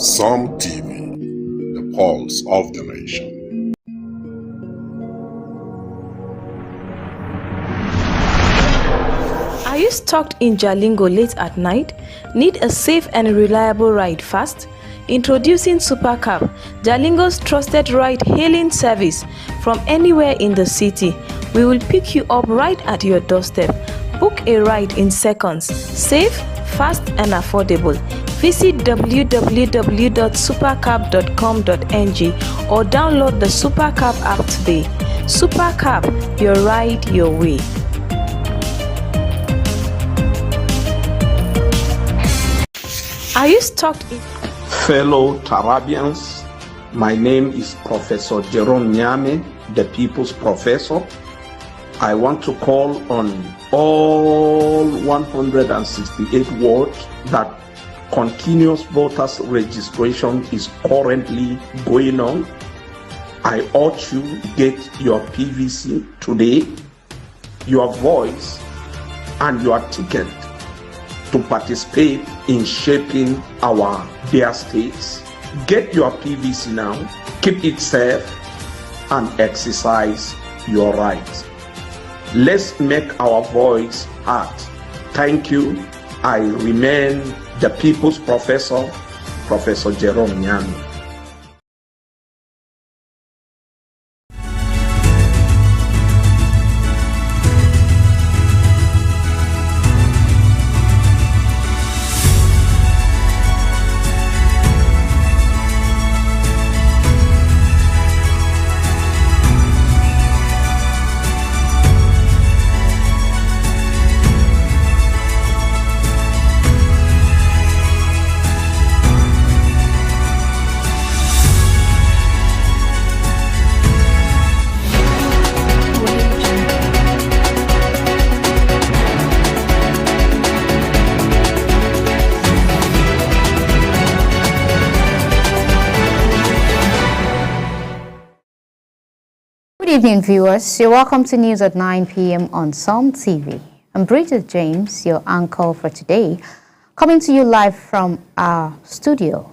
Psalm TV, the pulse of the nation. Are you stuck in Jalingo late at night? Need a safe and reliable ride fast? Introducing SuperCab, Jalingo's trusted ride-hailing service from anywhere in the city. We will pick you up right at your doorstep. Book a ride in seconds. Safe, fast and affordable. Visit www.supercab.com.ng or download the SuperCab app today. SuperCab, your ride your way. Are you stuck in... Fellow Tarabians, my name is Professor Jerome Nyame, the People's Professor. I want to call on all 168 wards that continuous voters registration is currently going on. I urge you to get your PVC today, your voice and your ticket to participate in shaping our dear states. Get your PVC now, keep it safe, and exercise your rights. Let's make our voice heard. Thank you. I remain the People's Professor, Professor Jerome Nyame. Good evening, viewers. You're welcome to News at 9 p.m. on Psalm TV. I'm Bridget James, your anchor for today, coming to you live from our studio.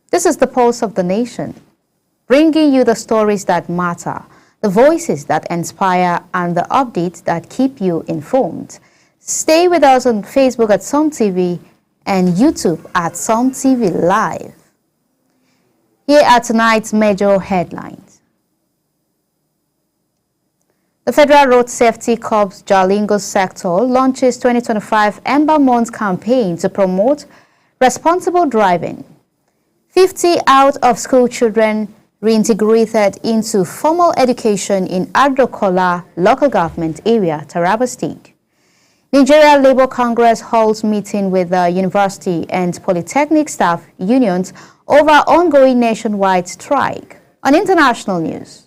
This is the pulse of the nation, bringing you the stories that matter, the voices that inspire, and the updates that keep you informed. Stay with us on Facebook at Psalm TV and YouTube at Psalm TV Live. Here are tonight's major headlines. The Federal Road Safety Corps Jalingo sector launches 2025 Ember Month campaign to promote responsible driving. 50 out of school children reintegrated into formal education in Agrokola local government area, Taraba State. Nigeria Labour Congress holds meeting with the university and polytechnic staff unions over ongoing nationwide strike. On international news,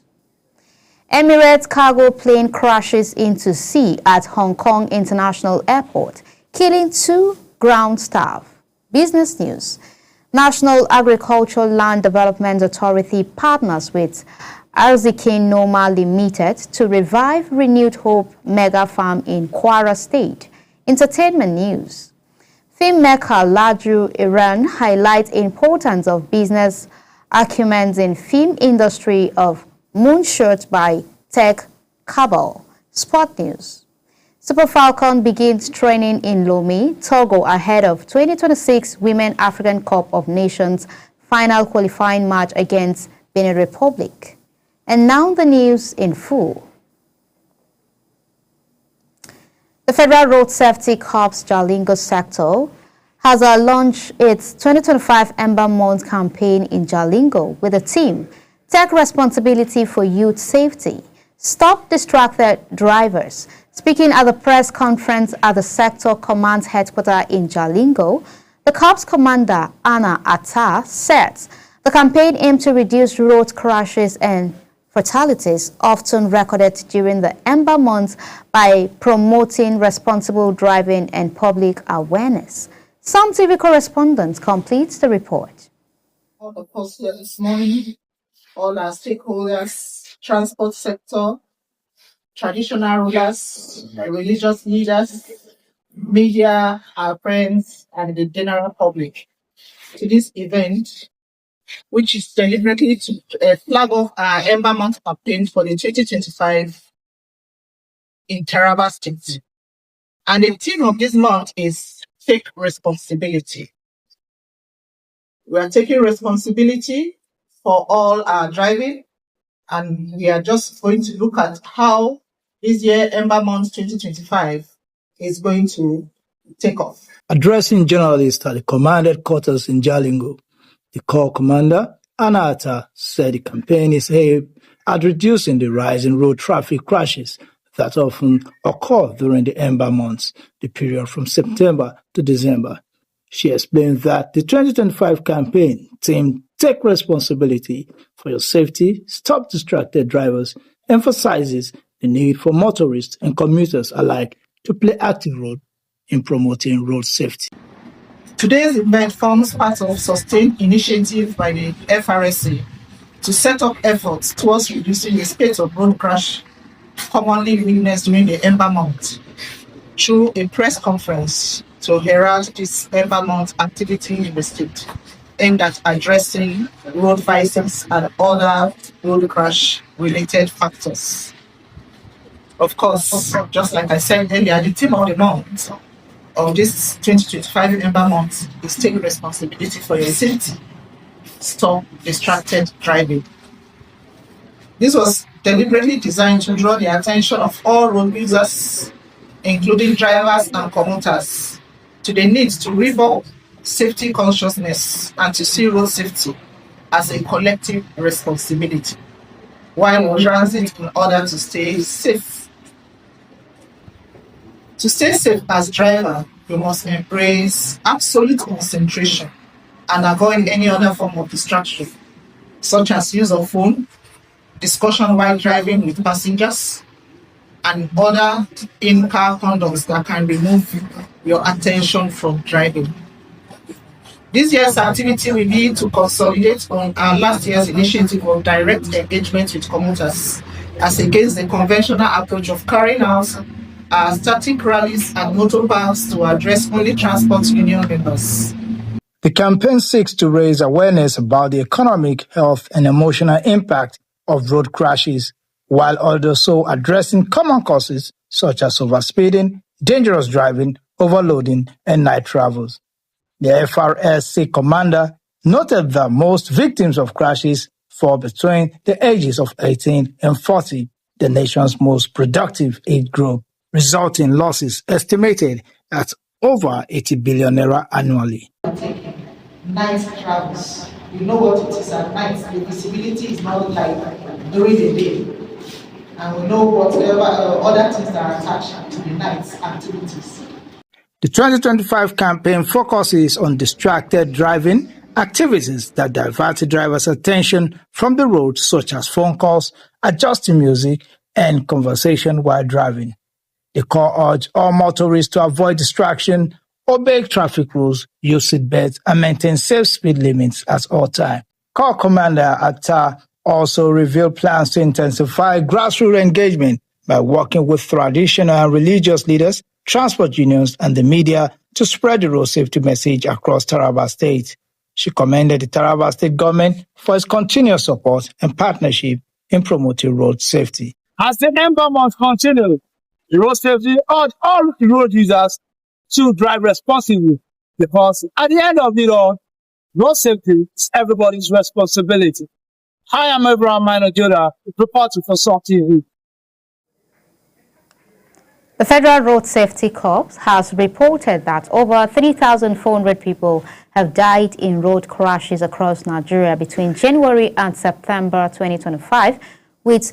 Emirates cargo plane crashes into sea at Hong Kong International Airport, killing 2 ground staff. Business news. National Agricultural Land Development Authority partners with Arzikin Noma Limited to revive Renewed Hope Mega Farm in Kwara State. Entertainment news. Filmmaker Ladru Iran highlights importance of business acumen in film industry of Moonshot by Tech Cabal. Sport news. Super Falcon begins training in Lomé, Togo ahead of 2026 Women African Cup of Nations final qualifying match against Benin Republic. And now the news in full. The Federal Road Safety Corps Jalingo sector has launched its 2025 Ember Month campaign in Jalingo with a theme: Take responsibility for youth safety. Stop distracted drivers. Speaking at the press conference at the sector command headquarters in Jalingo, the Corps commander, Anna Atta, said the campaign aimed to reduce road crashes and fatalities often recorded during the Ember Month by promoting responsible driving and public awareness. Psalm TV correspondent completes the report. All the posts here this morning, all our stakeholders, transport sector, traditional rulers, religious leaders, media, our friends, and the general public. to this event, which is deliberately to flag off our Ember Month campaign for the 2025 in Taraba State. And the theme of this month is Take Responsibility. We are taking responsibility for all our driving, and we are just going to look at how this year, Ember Month 2025, is going to take off. Addressing journalists at the command headquarters in Jalingo, the Corps Commander, Anna Atta, said the campaign is aimed at reducing the rise in road traffic crashes that often occur during the Ember months, the period from September to December. She explained that the 2025 campaign themed Take Responsibility for Your Safety, Stop Distracted Drivers emphasizes the need for motorists and commuters alike to play active role in promoting road safety. Today's event forms part of sustained initiative by the FRSA to set up efforts towards reducing the spate of road crash commonly witnessed during the Ember month through a press conference to herald this Ember month activity in the state aimed at addressing road vices and other road crash related factors. Of course, just like I said earlier, the theme of the month of this 2025 Ember month is Take Responsibility for Your Safety, Stop Distracted Driving. This was deliberately designed to draw the attention of all road users, including drivers and commuters, to the need to revolve safety consciousness and to see road safety as a collective responsibility, while transit in order to stay safe. To stay safe as driver, you must embrace absolute concentration and avoid any other form of distraction, such as use of phone, discussion while driving with passengers, and other in-car conducts that can remove your attention from driving. This year's activity will be to consolidate on our last year's initiative of direct engagement with commuters, as against the conventional approach of carrying out static rallies and motorbikes to address only transport union members. The campaign seeks to raise awareness about the economic, health, and emotional impact of road crashes, while also addressing common causes such as overspeeding, dangerous driving, overloading, and night travels. The FRSC commander noted that most victims of crashes fall between the ages of 18 and 40, the nation's most productive age group, resulting in losses estimated at over 80 billion naira annually. Night travels. You know what it is at night. The visibility is not like during the day. And we know whatever other things that are attached to the night activities. The 2025 campaign focuses on distracted driving, activities that divert the driver's attention from the road, such as phone calls, adjusting music, and conversation while driving. The Corps urged all motorists to avoid distraction, obey traffic rules, use seatbelts, and maintain safe speed limits at all times. Corps Commander Atta also revealed plans to intensify grassroots engagement by working with traditional and religious leaders, transport unions, and the media to spread the road safety message across Taraba State. She commended the Taraba State government for its continuous support and partnership in promoting road safety. As the Ember month continues, the road safety urge all road users to drive responsibly, because at the end of it all, road safety is everybody's responsibility. I am Abraham Minor Joda, reporting for SOT TV. The Federal Road Safety Corps has reported that over 3,400 people have died in road crashes across Nigeria between January and September 2025, with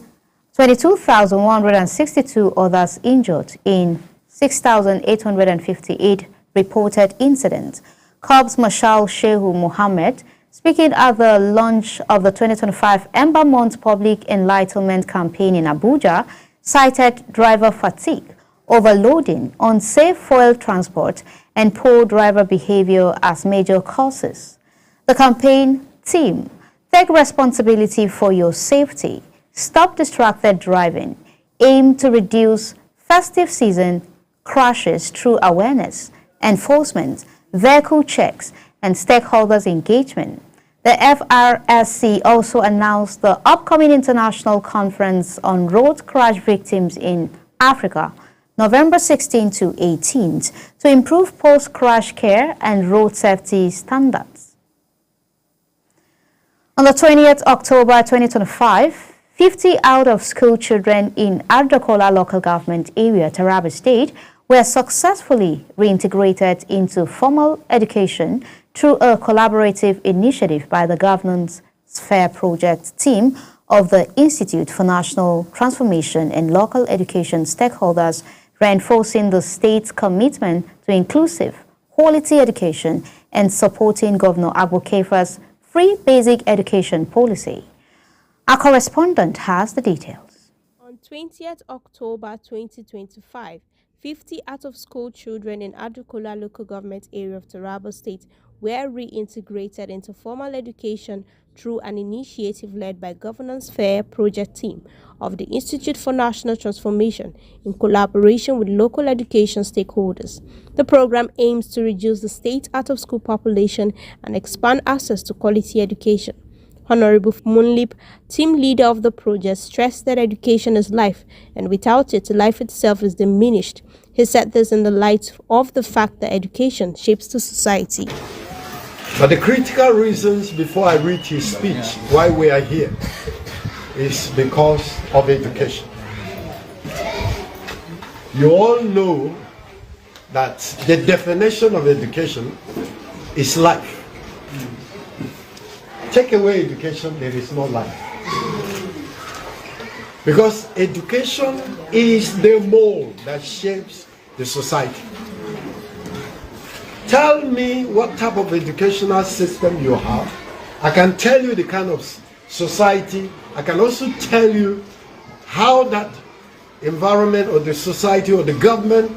22,162 others injured in 6,858 reported incidents. Corps Marshal Shehu Mohammed, speaking at the launch of the 2025 Ember Month Public Enlightenment Campaign in Abuja, cited driver fatigue, overloading, unsafe fuel transport, and poor driver behavior as major causes. The campaign theme, Take Responsibility for Your Safety, Stop Distracted Driving, aimed to reduce festive season crashes through awareness, enforcement, vehicle checks, and stakeholders' engagement. The FRSC also announced the upcoming International Conference on Road Crash Victims in Africa, November 16 to 18, to improve post-crash care and road safety standards. On the 20th October 2025, 50 out-of-school children in Ardokola local government area, Taraba State, were successfully reintegrated into formal education through a collaborative initiative by the Governance Sphere Project team of the Institute for National Transformation and local education stakeholders, reinforcing the state's commitment to inclusive, quality education and supporting Governor Abu Kefa's free basic education policy. Our correspondent has the details. On 20th October 2025, 50 out-of-school children in Adukola local government area of Taraba State were reintegrated into formal education through an initiative led by Governance Fair Project team of the Institute for National Transformation in collaboration with local education stakeholders. The program aims to reduce the state's out-of-school population and expand access to quality education. Honorable Munlip, team leader of the project, stressed that education is life, and without it, life itself is diminished. He said this in the light of the fact that education shapes the society. But the critical reasons, before I read his speech, why we are here, is because of education. You all know that the definition of education is life. Take away education, there is no life. Because education is the mold that shapes the society. Tell me what type of educational system you have. I can tell you the kind of society. I can also tell you how that environment or the society or the government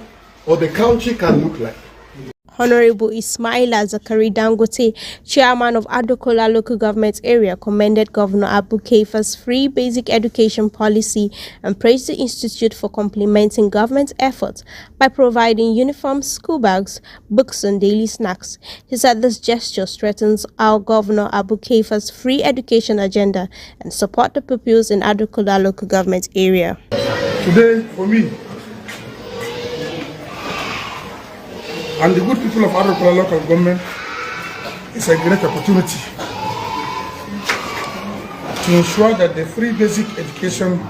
or the country can look like. Honorable Ismaila Zakari Dangote, chairman of Adokola local government area, commended Governor Abu Kefa's free basic education policy and praised the institute for complementing government efforts by providing uniforms, school bags, books and daily snacks. He said this gesture strengthens our Governor Abu Kefa's free education agenda and support the pupils in Adokola local government area. Today, for me, and the good people of Adokola local government, is a great opportunity to ensure that the free basic education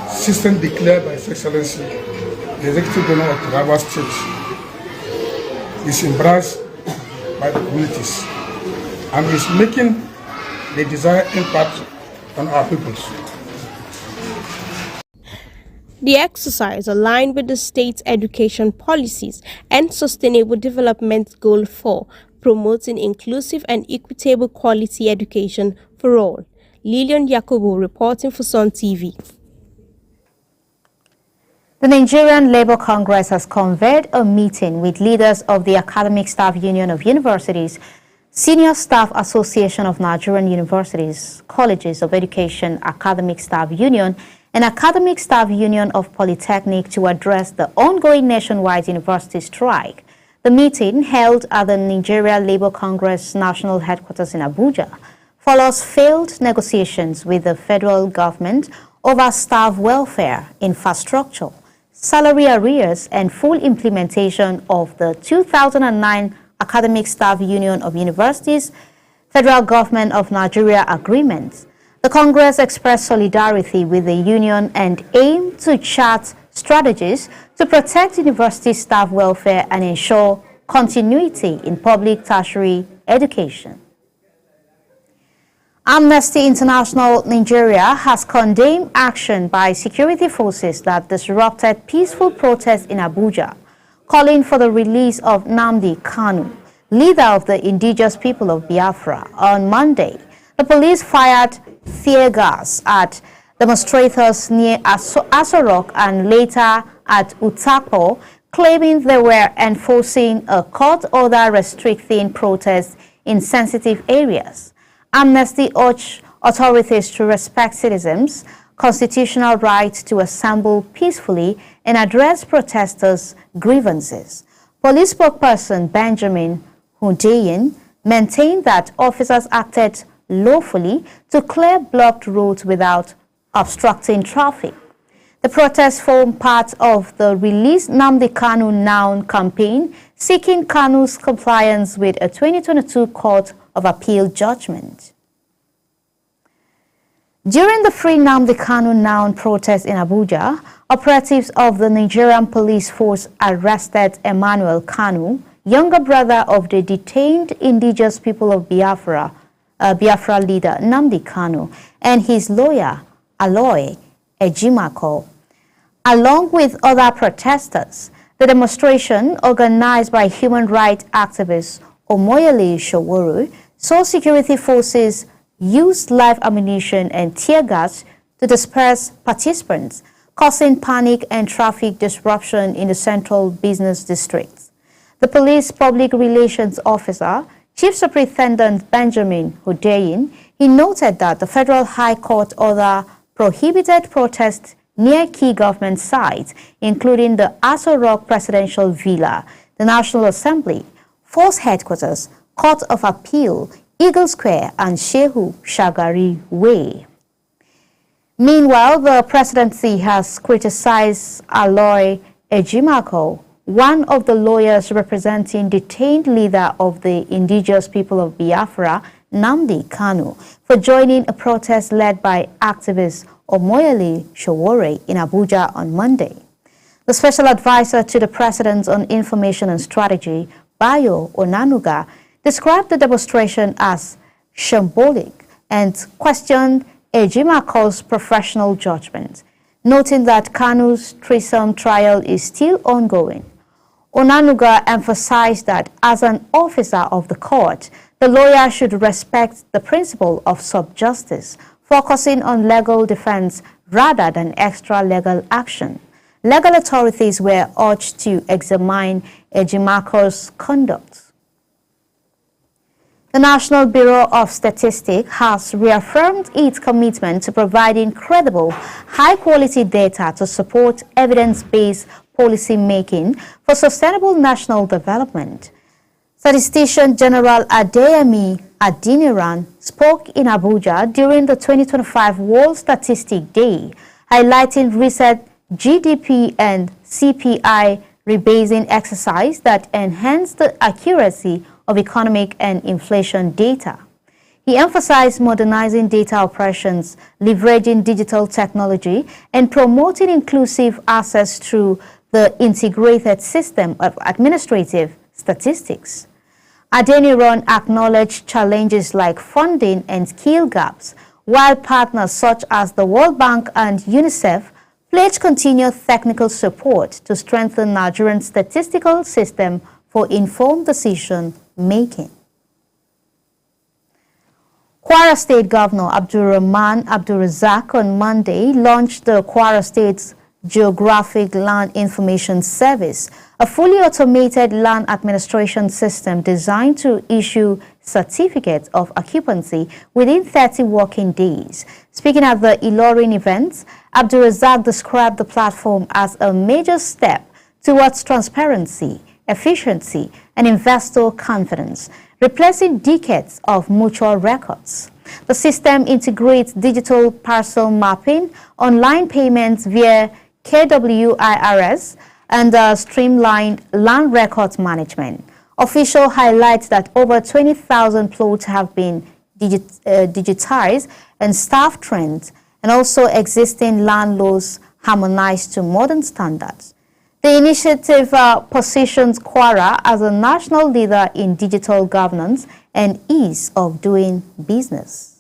system declared by His Excellency, the Executive Governor of Taraba State, is embraced by the communities and is making the desired impact on our peoples. The exercise aligned with the state's education policies and Sustainable Development Goal 4, promoting inclusive and equitable quality education for all. Lilian Yakubu reporting for Sun TV. The Nigerian Labour Congress has convened a meeting with leaders of the Academic Staff Union of Universities, Senior Staff Association of Nigerian Universities, Colleges of Education Academic Staff Union, and Academic Staff Union of Polytechnic to address the ongoing nationwide university strike. The meeting, held at the Nigeria Labour Congress National Headquarters in Abuja, follows failed negotiations with the federal government over staff welfare, infrastructure, salary arrears, and full implementation of the 2009 Academic Staff Union of Universities, Federal Government of Nigeria Agreement. The Congress expressed solidarity with the union and aimed to chart strategies to protect university staff welfare and ensure continuity in public tertiary education. Amnesty International Nigeria has condemned action by security forces that disrupted peaceful protests in Abuja, calling for the release of Nnamdi Kanu, leader of the indigenous people of Biafra. On Monday, the police fired tear gas at demonstrators near Asorok and later at Utako, claiming they were enforcing a court order restricting protests in sensitive areas. Amnesty urged authorities to respect citizens' constitutional right to assemble peacefully and address protesters' grievances. Police spokesperson Benjamin Hundeyin maintained that officers acted lawfully to clear blocked roads without obstructing traffic. The protests form part of the Release Nnamdi Kanu Now campaign, seeking Kanu's compliance with a 2022 Court of Appeal judgment. During the Free Nnamdi Kanu Now protest in Abuja, operatives of the Nigerian police force arrested Emmanuel Kanu, younger brother of the detained indigenous people of Biafra leader Nnamdi Kanu, and his lawyer, Aloy Ejimako. Along with other protesters, the demonstration, organized by human rights activist Omoyele Sowore, saw security forces use live ammunition and tear gas to disperse participants, causing panic and traffic disruption in the central business districts. The police public relations officer, Chief Superintendent Benjamin Hundeyin, he noted that the Federal High Court order prohibited protests near key government sites, including the Aso Rock Presidential Villa, the National Assembly, Force Headquarters, Court of Appeal, Eagle Square, and Shehu Shagari Way. Meanwhile, the presidency has criticized Aloy Ejimako, one of the lawyers representing detained leader of the indigenous people of Biafra, Nnamdi Kanu, for joining a protest led by activist Omoyele Sowore in Abuja on Monday. The special advisor to the president on information and strategy, Bayo Onanuga, described the demonstration as shambolic and questioned Ejimako's professional judgment, noting that Kanu's treason trial is still ongoing. Onanuga emphasized that as an officer of the court, the lawyer should respect the principle of sub-justice, focusing on legal defense rather than extra-legal action. Legal authorities were urged to examine Ejimako's conduct. The National Bureau of Statistics has reaffirmed its commitment to providing credible, high-quality data to support evidence-based policy making for sustainable national development. Statistician General Adeyemi Adeniran spoke in Abuja during the 2025 World Statistic Day, highlighting recent GDP and CPI rebasing exercise that enhanced the accuracy of economic and inflation data. He emphasized modernizing data operations, leveraging digital technology, and promoting inclusive access through the integrated system of administrative statistics. Adeniran acknowledged challenges like funding and skill gaps, while partners such as the World Bank and UNICEF pledged continued technical support to strengthen Nigerian statistical system for informed decision making. Kwara State Governor Abdulrahman Abdulrazak on Monday launched the Kwara State's Geographic Land Information Service, a fully automated land administration system designed to issue certificates of occupancy within 30 working days. Speaking at the Ilorin event, Abdulrazak described the platform as a major step towards transparency, efficiency, and investor confidence, replacing decades of mutual records. The system integrates digital parcel mapping, online payments via KWIRS, and streamlined land records management. Official highlights that over 20,000 plots have been digitized and staff trained, and also existing land laws harmonized to modern standards. The initiative positions Kwara as a national leader in digital governance and ease of doing business.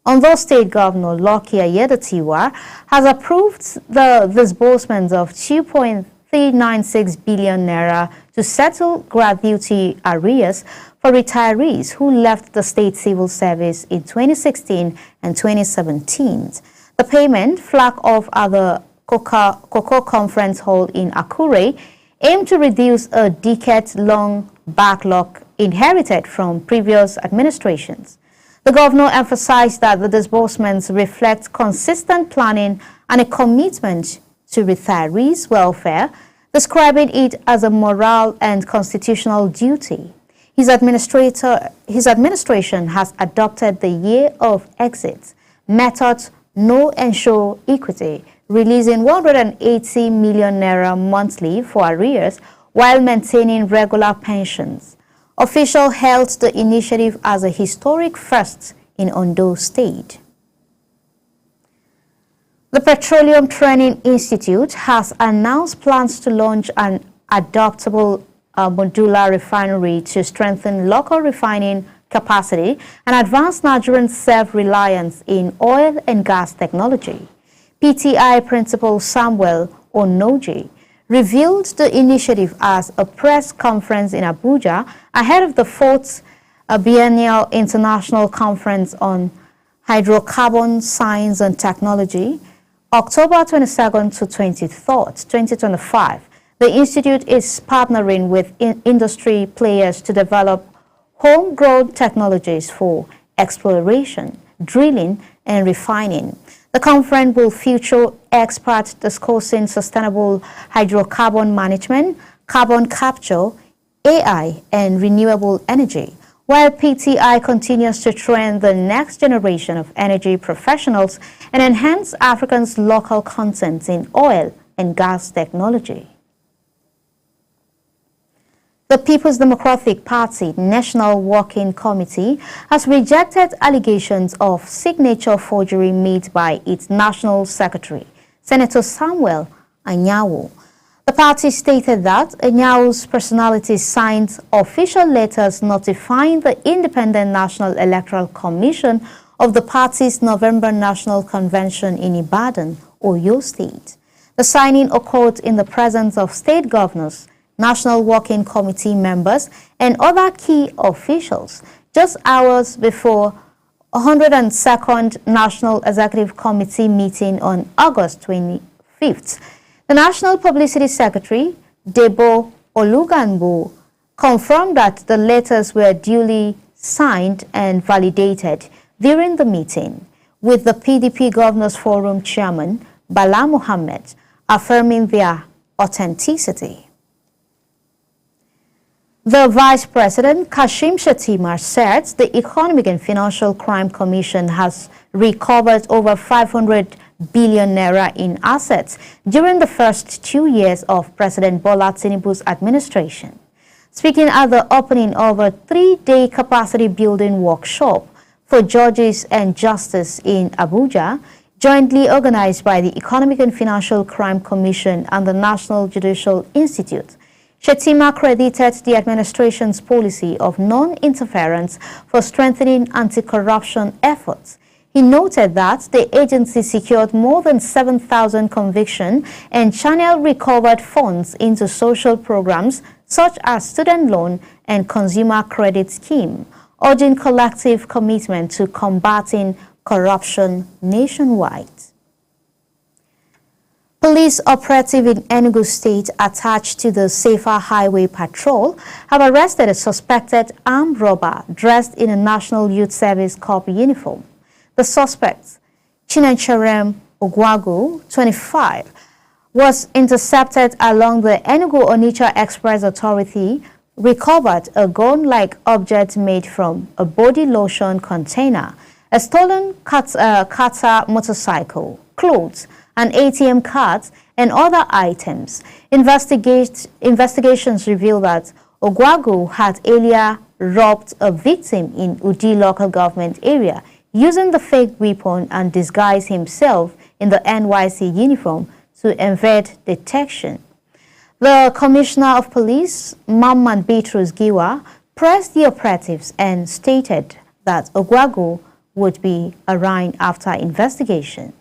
Ondo State Governor Lucky Aiyedatiwa has approved the disbursement of 2.396 billion naira to settle gratuity arrears for retirees who left the state civil service in 2016 and 2017. The payment, flagged off at the Cocoa Conference Hall in Akure, aimed to reduce a decade-long backlog inherited from previous administrations. The governor emphasized that the disbursements reflect consistent planning and a commitment to retirees' welfare, describing it as a moral and constitutional duty. His administration has adopted the year of exit method no ensure equity, releasing 180 million naira monthly for arrears while maintaining regular pensions. Officials hailed the initiative as a historic first in Ondo State. The Petroleum Training Institute has announced plans to launch an adaptable modular refinery to strengthen local refining capacity and advance Nigerian self-reliance in oil and gas technology. PTI Principal Samuel Onoji revealed the initiative as a press conference in Abuja ahead of the 4th Biennial International Conference on Hydrocarbon Science and Technology, October 22nd to 23rd, 2025. The Institute is partnering with industry players to develop homegrown technologies for exploration, drilling, and refining. The conference will feature experts discussing sustainable hydrocarbon management, carbon capture, AI, and renewable energy, while PTI continues to train the next generation of energy professionals and enhance Africans' local content in oil and gas technology. The People's Democratic Party National Working Committee has rejected allegations of signature forgery made by its National Secretary, Senator Samuel Anyanwu. The party stated that Anyawu's personality signed official letters notifying the Independent National Electoral Commission of the party's November National Convention in Ibadan, Oyo State. The signing occurred in the presence of state governors, National Working Committee members, and other key officials, just hours before 102nd National Executive Committee meeting on August 25th. The National Publicity Secretary, Debo Oluganbo, confirmed that the letters were duly signed and validated during the meeting, with the PDP Governors Forum Chairman, Bala Mohammed, affirming their authenticity. The Vice President, Kashim Shettima, said the Economic and Financial Crime Commission has recovered over 500 billion naira in assets during the first 2 years of President Bola Tinubu's administration. Speaking at the opening of a 3-day capacity building workshop for judges and justice in Abuja, jointly organized by the Economic and Financial Crime Commission and the National Judicial Institute, Shettima credited the administration's policy of non-interference for strengthening anti-corruption efforts. He noted that the agency secured more than 7,000 convictions and channeled recovered funds into social programs such as student loan and consumer credit scheme, urging collective commitment to combating corruption nationwide. Police operative in Enugu State attached to the Safer Highway Patrol have arrested a suspected armed robber dressed in a National Youth Service Corps uniform. The suspect, Chinecharem Ogwagu, 25, was intercepted along the Enugu-Onitsha Express Authority, recovered a gun-like object made from a body lotion container, a stolen Kata motorcycle, clothes, an ATM card, and other items. Investigations reveal that Ogwagu had earlier robbed a victim in Udi local government area using the fake weapon and disguised himself in the NYC uniform to evade detection. The Commissioner of Police, Mamman Bitrus Giwa, pressed the operatives and stated that Ogwagu would be arraigned after investigation.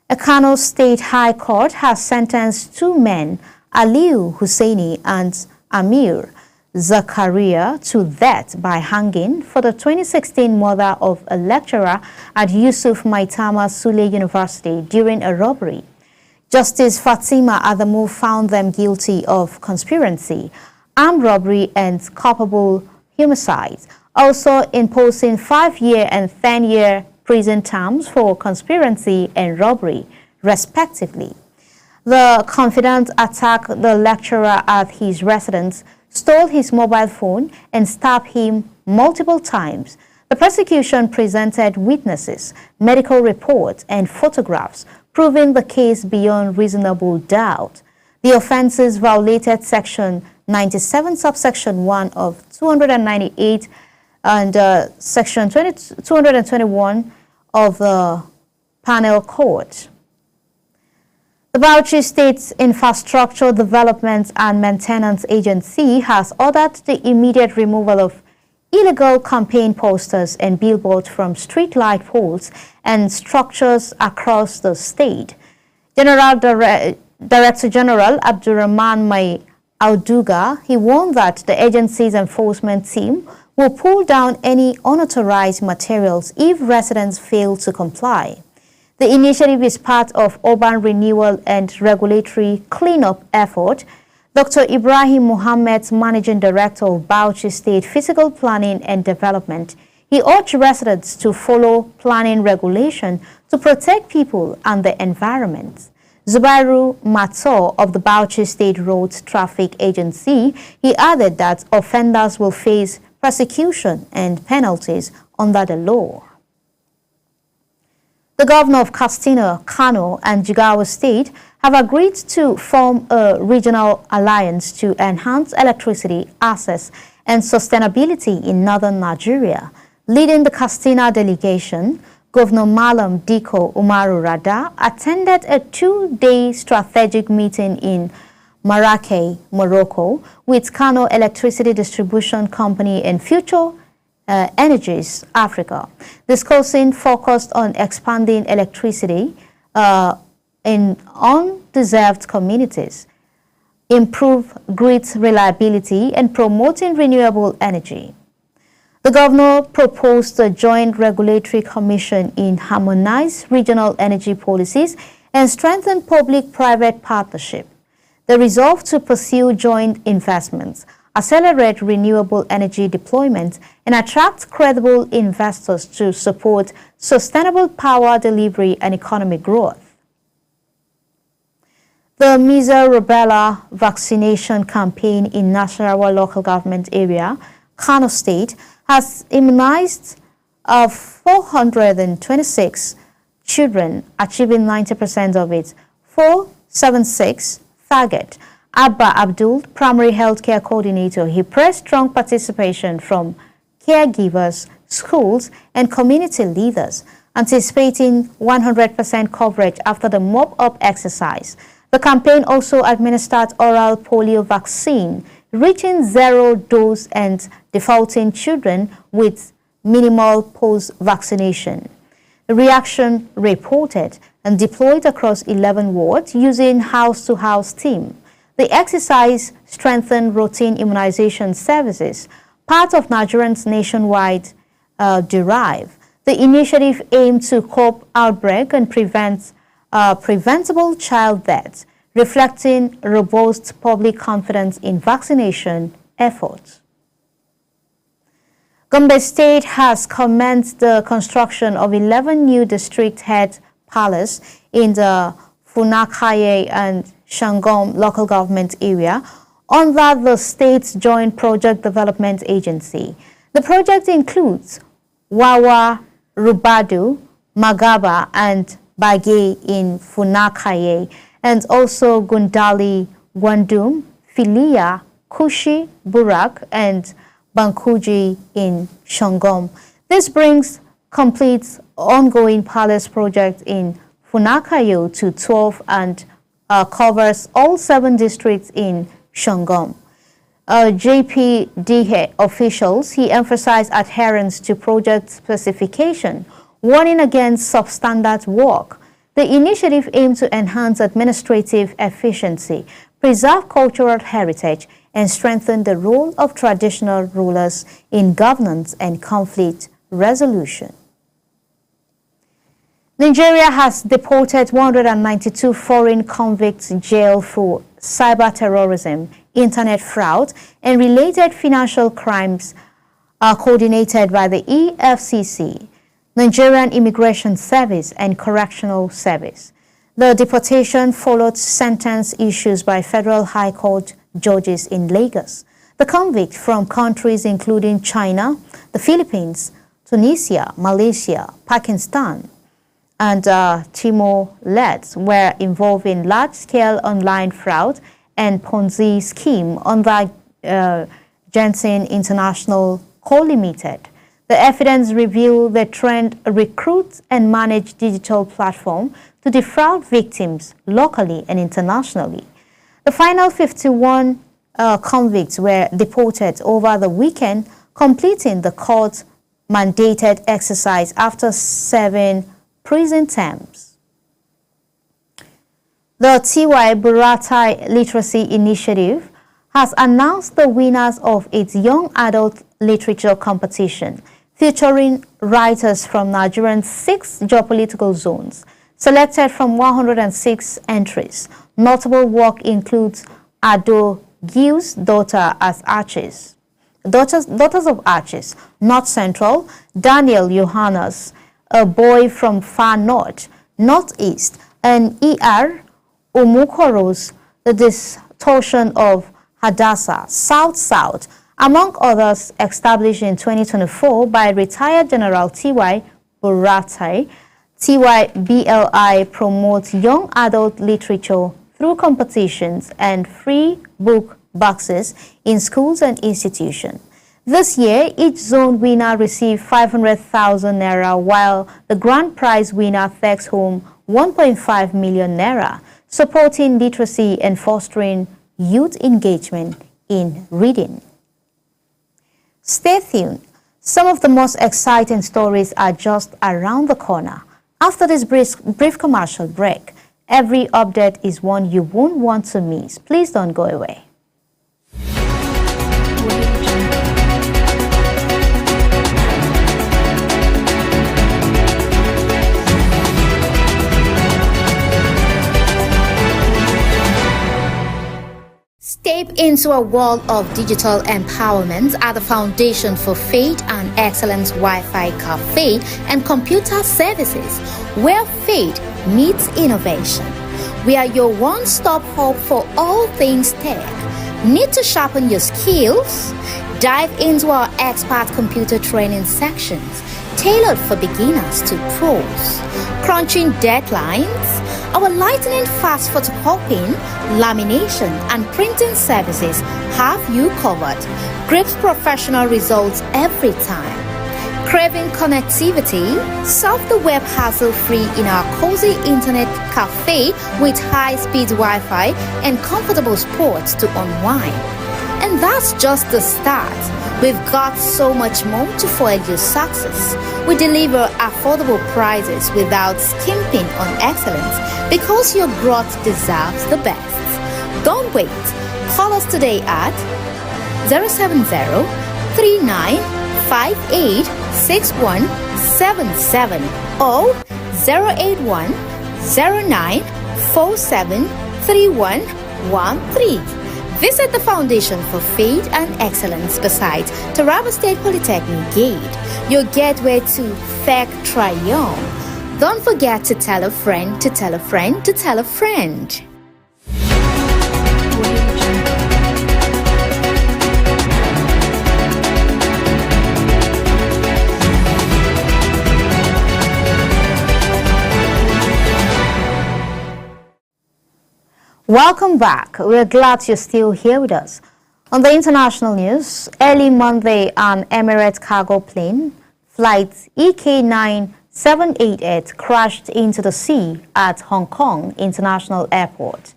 A Kano State High Court has sentenced 2 men, Aliu Hussaini and Amir Zakaria, to death by hanging for the 2016 murder of a lecturer at Yusuf Maitama Sule University during a robbery. Justice Fatima Adamu found them guilty of conspiracy, armed robbery, and culpable homicide, also imposing 5-year and 10-year prison terms for conspiracy and robbery, respectively. The confidant attacked the lecturer at his residence, stole his mobile phone, and stabbed him multiple times. The prosecution presented witnesses, medical reports, and photographs, proving the case beyond reasonable doubt. The offences violated Section 97, subsection 1 of 298 and Section 221 of the Penal Code. The Bauchi State Infrastructure Development and Maintenance Agency has ordered the immediate removal of illegal campaign posters and billboards from street light poles and structures across the state. Director General Abdurrahman Mai Auduga, he warned that the agency's enforcement team will pull down any unauthorized materials if residents fail to comply. The initiative is part of urban renewal and regulatory cleanup effort. Dr. Ibrahim Mohammed's Managing Director of Bauchi State Physical Planning and Development, he urged residents to follow planning regulation to protect people and the environment. Zubairu Mato of the Bauchi State Road Traffic Agency, he added that offenders will face prosecution and penalties under the law. The governor of Katsina, Kano, and Jigawa State have agreed to form a regional alliance to enhance electricity access and sustainability in northern Nigeria. Leading the Katsina delegation, Governor Malam Diko Umaru Rada attended a two-day strategic meeting in Marrakech, Morocco, with Kano Electricity Distribution Company and Future Energies Africa, discussing focused on expanding electricity in undeserved communities, improve grid reliability, and promoting renewable energy. The governor proposed a joint regulatory commission in harmonize regional energy policies and strengthen public-private partnership. The resolve to pursue joint investments, accelerate renewable energy deployment, and attract credible investors to support sustainable power delivery and economic growth. The measles rubella vaccination campaign in Nasarawa local government area, Kano State, has immunized 426 children, achieving 90% of its 476 target. Abba Abdul, primary healthcare coordinator, he praised strong participation from caregivers, schools, and community leaders, anticipating 100% coverage after the mop-up exercise. The campaign also administered oral polio vaccine, reaching 0 dose and defaulting children with minimal post-vaccination. Reaction reported and deployed across 11 wards using house-to-house team. The exercise strengthened routine immunization services, part of Nigerians' nationwide drive. The initiative aimed to curb outbreak and prevent preventable child deaths, reflecting robust public confidence in vaccination efforts. Gombe State has commenced the construction of 11 new district head palaces in the Funakaye and Shangom local government area under the state's joint project development agency. The project includes Wawa, Rubadu, Magaba, and Bagay in Funakaye, and also Gundali, Gwandum, Filia, Kushi, Burak, and Bankuji in Shangom. This brings complete ongoing palace project in Funakayo to 12 and covers all 7 districts in Shangom. JPDH officials, he emphasized adherence to project specification, warning against substandard work. The initiative aims to enhance administrative efficiency, preserve cultural heritage, and strengthen the role of traditional rulers in governance and conflict resolution. Nigeria has deported 192 foreign convicts jailed for cyber terrorism, internet fraud, and related financial crimes coordinated by the EFCC, Nigerian Immigration Service, and Correctional Service. The deportation followed sentence issues by Federal High Court judges in Lagos. The convict from countries including China, the Philippines, Tunisia, Malaysia, Pakistan, and Timor-Leste were involved in large-scale online fraud and Ponzi scheme under Jensen International Co. Limited. The evidence revealed the trend recruit and manage digital platform to defraud victims locally and internationally. The final 51 convicts were deported over the weekend, completing the court-mandated exercise after 7 prison terms. The T.Y. Buratai Literacy Initiative has announced the winners of its young adult literature competition, featuring writers from Nigeria's 6 geopolitical zones. Selected from 106 entries, notable work includes Ado Gil's Daughters of Arches, North Central, Daniel Yohannes, A Boy from Far North, Northeast, and E.R. Omukoro's The Distortion of Hadassah, South-South, among others established in 2024 by retired General T.Y. Buratai. TYBLI promotes young adult literature through competitions and free book boxes in schools and institutions. This year, each zone winner received 500,000 naira, while the grand prize winner takes home 1.5 million naira, supporting literacy and fostering youth engagement in reading. Stay tuned. Some of the most exciting stories are just around the corner. After this brief commercial break, every update is one you won't want to miss. Please don't go away. Step into a world of digital empowerment at the Foundation for Faith and Excellence Wi-Fi Cafe and Computer Services, where faith meets innovation. We are your one-stop hub for all things tech. Need to sharpen your skills? Dive into our expert computer training sections, tailored for beginners to pros. Crunching deadlines? Our lightning-fast photocopying, lamination, and printing services have you covered. Grips professional results every time. Craving connectivity? Surf the web hassle-free in our cozy internet cafe with high-speed Wi-Fi and comfortable spots to unwind. And that's just the start. We've got so much more to fuel your success. We deliver affordable prices without skimping on excellence because your growth deserves the best. Don't wait. Call us today at 070-3958-6177 or 081-09-47-3113. Visit the Foundation for Faith and Excellence beside Taraba State Polytechnic Gate, your gateway to tech triumph. Don't forget to tell a friend to tell a friend to tell a friend. Welcome back. We're glad you're still here with us. On the international news, early Monday, an Emirates cargo plane, flight EK9788, crashed into the sea at Hong Kong International Airport.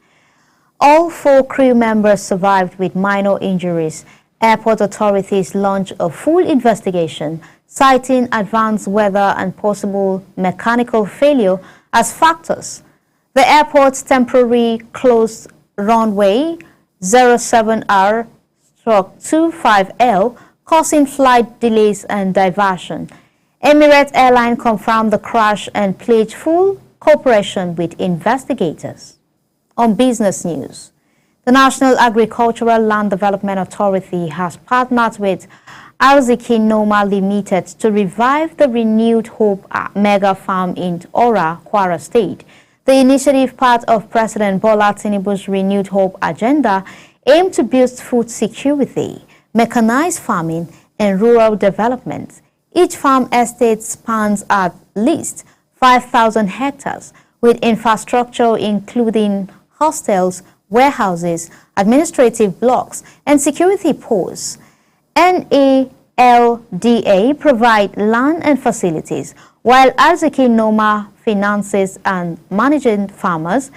All 4 crew members survived with minor injuries. Airport authorities launched a full investigation, citing advanced weather and possible mechanical failure as factors. The airport's temporary closed runway 07R/25L, causing flight delays and diversion. Emirates Airline confirmed the crash and pledged full cooperation with investigators. On business news, the National Agricultural Land Development Authority has partnered with Arziki Noma Limited to revive the Renewed Hope Mega Farm in Ora, Kwara State. The initiative, part of President Bola Tinubu's Renewed Hope agenda, aimed to boost food security, mechanize farming, and rural development. Each farm estate spans at least 5,000 hectares, with infrastructure including hostels, warehouses, administrative blocks, and security posts. NALDA provide land and facilities, while Arziki Noma finances and managing farmers.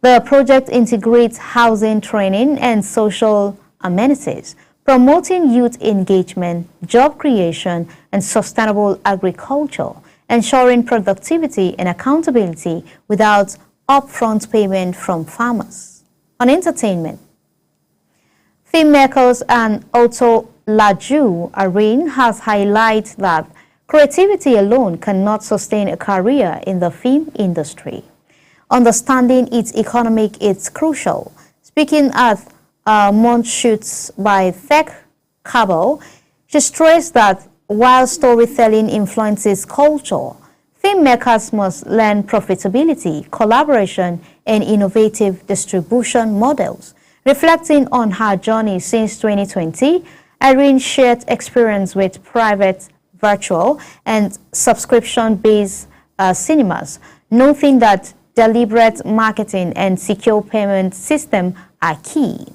The project integrates housing, training, and social amenities, promoting youth engagement, job creation, and sustainable agriculture, ensuring productivity and accountability without upfront payment from farmers. On entertainment, filmmakers and Otto Laju Irene has highlighted that creativity alone cannot sustain a career in the film industry. Understanding its economic is crucial. Speaking at month shoots by Thek Kabel, she stressed that while storytelling influences culture, filmmakers must learn profitability, collaboration, and innovative distribution models. Reflecting on her journey since 2020, Irene shared experience with private, virtual, and subscription-based cinemas, noting that deliberate marketing and secure payment system are key.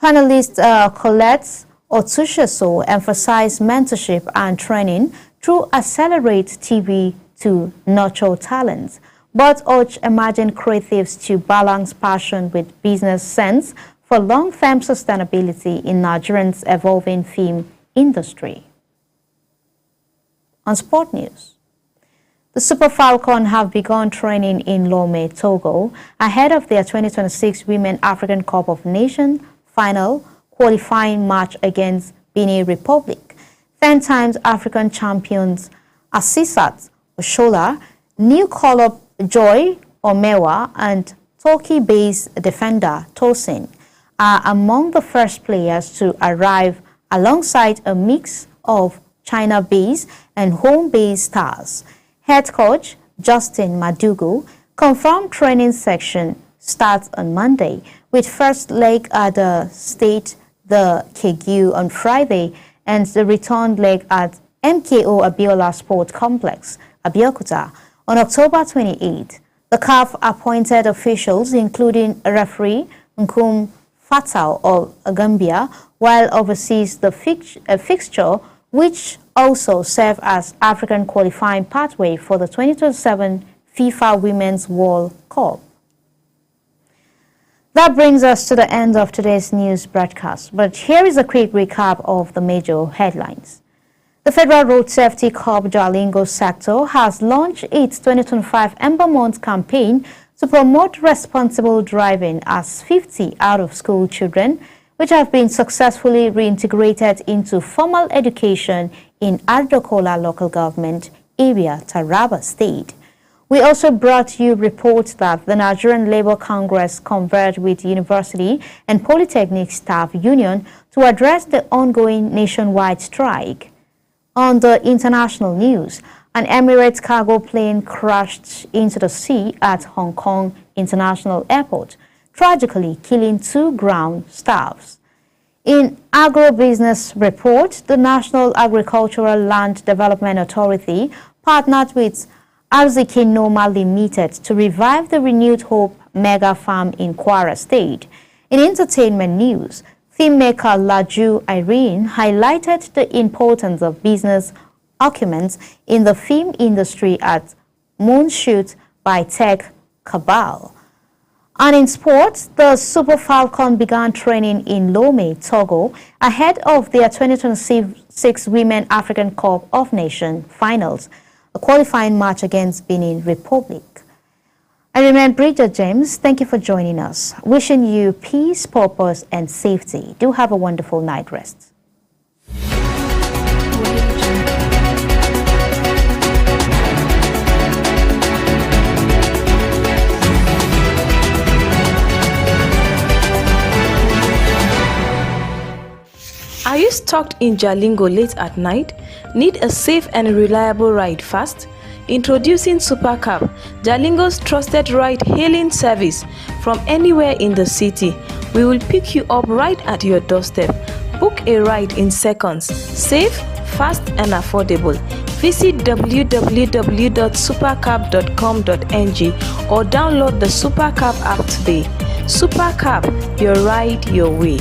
Panelist Colette Otusheso emphasized mentorship and training through Accelerate TV to nurture talents, but urged emerging creatives to balance passion with business sense for long-term sustainability in Nigeria's evolving film industry. On sport news, the Super Falcons have begun training in Lomé, Togo, ahead of their 2026 Women African Cup of Nations final qualifying match against Benin Republic. 10 times African champions Asisat Oshola, new call-up Joy Omewa, and Turkey-based defender Tosin are among the first players to arrive alongside a mix of China-based and home-based stars. Head coach Justin Madugu confirmed training section starts on Monday, with first leg at the State the Kegu on Friday and the return leg at MKO Abiola Sport Complex, Abeokuta, on October 28. The CAF appointed officials, including referee Nkum Fatal of Gambia, while oversees the fixture, which also serve as African qualifying pathway for the 2027 FIFA Women's World Cup. That brings us to the end of today's news broadcast, but here is a quick recap of the major headlines. The Federal Road Safety Corps Jalingo sector has launched its 2025 Ember Month campaign to promote responsible driving as 50 out-of-school children, which have been successfully reintegrated into formal education in Ardokola local government area, Taraba State. We also brought you reports that the Nigerian Labour Congress convened with University and Polytechnic Staff Union to address the ongoing nationwide strike. On the international news, an Emirates cargo plane crashed into the sea at Hong Kong International Airport, tragically killing 2 ground staffs. In agribusiness report, the National Agricultural Land Development Authority partnered with Arziki Noma Limited to revive the Renewed Hope mega farm in Kwara State. In entertainment news, filmmaker Laju Irene highlighted the importance of business acumen in the film industry at Moonshoot by Thek Kabel. And in sports, the Super Falcons began training in Lomé, Togo, ahead of their 2026 Women African Cup of Nations finals, a qualifying match against Benin Republic. I remain Bridget James. Thank you for joining us. Wishing you peace, purpose, and safety. Do have a wonderful night rest. Are you stuck in Jalingo late at night? Need a safe and reliable ride fast? Introducing Supercab, Jalingo's trusted ride-hailing service from anywhere in the city. We will pick you up right at your doorstep. Book a ride in seconds, safe, fast and affordable. Visit www.supercab.com.ng or download the Supercab app today. Supercab, your ride, your way.